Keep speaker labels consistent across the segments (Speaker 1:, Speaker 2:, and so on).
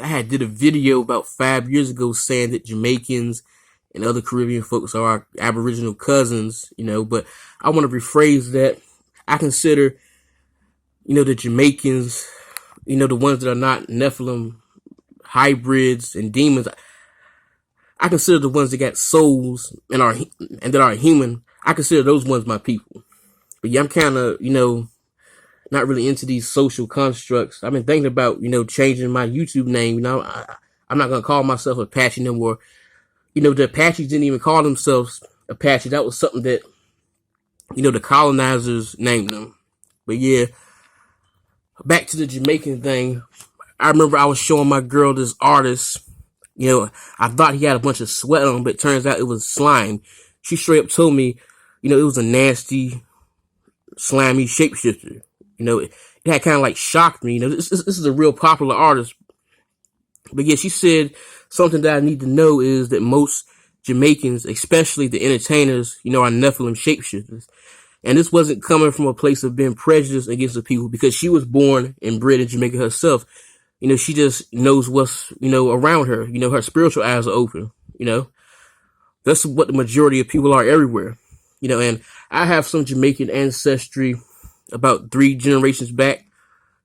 Speaker 1: I had did a video about 5 years ago saying that Jamaicans and other Caribbean folks are our Aboriginal cousins, but I want to rephrase that. I consider, the Jamaicans, the ones that are not Nephilim hybrids and demons. I consider the ones that got souls and that are human. I consider those ones my people. But yeah, I'm kind of, not really into these social constructs. I've been thinking about, changing my YouTube name. I'm not going to call myself Apache no more. The Apaches didn't even call themselves Apache. That was something that, the colonizers named them. But yeah, back to the Jamaican thing. I remember I was showing my girl this artist. I thought he had a bunch of sweat on, but it turns out it was slime. She straight up told me, it was a nasty, slimy shapeshifter. It had kind of like shocked me. This is a real popular artist. But yeah, she said something that I need to know is that most Jamaicans, especially the entertainers, are Nephilim shapeshifters. And this wasn't coming from a place of being prejudiced against the people, because she was born and bred in Jamaica herself. She just knows what's, around her. Her spiritual eyes are open. That's what the majority of people are everywhere. And I have some Jamaican ancestry about 3 generations back.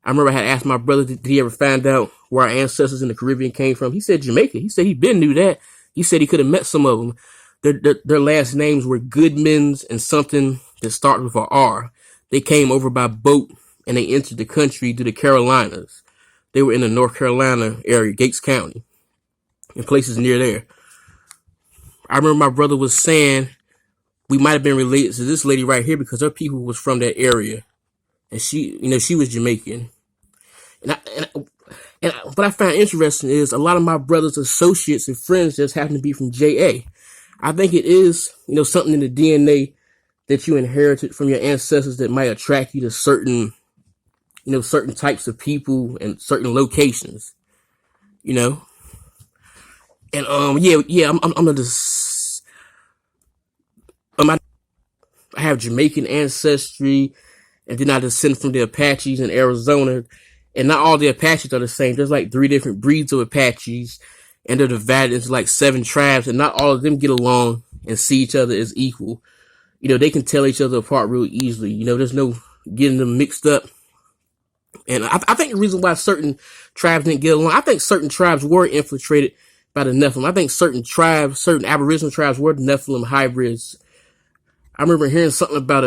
Speaker 1: I remember I had asked my brother, did he ever find out where our ancestors in the Caribbean came from? He said Jamaica. He said he been knew that. He said he could have met some of them. Their last names were Goodmans and something that started with an R. They came over by boat and they entered the country through the Carolinas. They were in the North Carolina area, Gates County, and places near there. I remember my brother was saying we might have been related to this lady right here because her people was from that area. And she was Jamaican. And what I find interesting is a lot of my brother's associates and friends just happen to be from JA. I think it is, something in the DNA that you inherited from your ancestors that might attract you to certain types of people and certain locations, And I have Jamaican ancestry, and then I descend from the Apaches in Arizona. And not all the Apaches are the same. There's like 3 different breeds of Apaches, and they're divided into like 7 tribes, and not all of them get along and see each other as equal. They can tell each other apart real easily. There's no getting them mixed up. And I think the reason why certain tribes didn't get along, I think certain tribes were infiltrated by the Nephilim. I think certain Aboriginal tribes were Nephilim hybrids. I remember hearing something about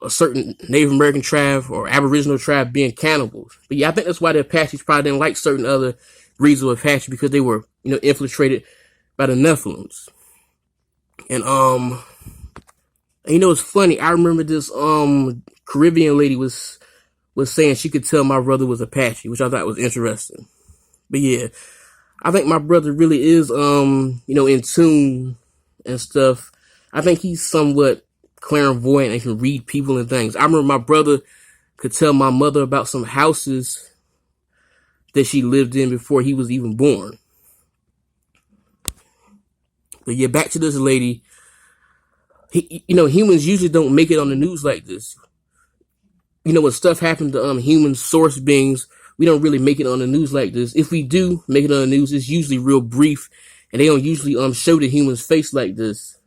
Speaker 1: a certain Native American tribe or Aboriginal tribe being cannibals. But yeah, I think that's why the Apaches probably didn't like certain other breeds of Apache, because they were, infiltrated by the Nephilims. And, it's funny. I remember this, Caribbean lady was saying she could tell my brother was Apache, which I thought was interesting. But yeah, I think my brother really is, in tune and stuff. I think he's somewhat clairvoyant and can read people and things. I remember my brother could tell my mother about some houses that she lived in before he was even born. But yeah, back to this lady. Humans usually don't make it on the news like this. When stuff happens to human source beings, we don't really make it on the news like this. If we do make it on the news, it's usually real brief, and they don't usually show the human's face like this.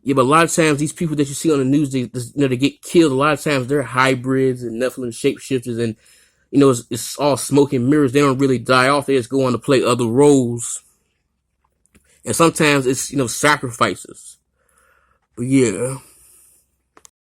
Speaker 1: Yeah, but a lot of times these people that you see on the news, they get killed. A lot of times they're hybrids and Nephilim shapeshifters, and it's all smoke and mirrors. They don't really die off. They just go on to play other roles, and sometimes it's sacrifices. But yeah.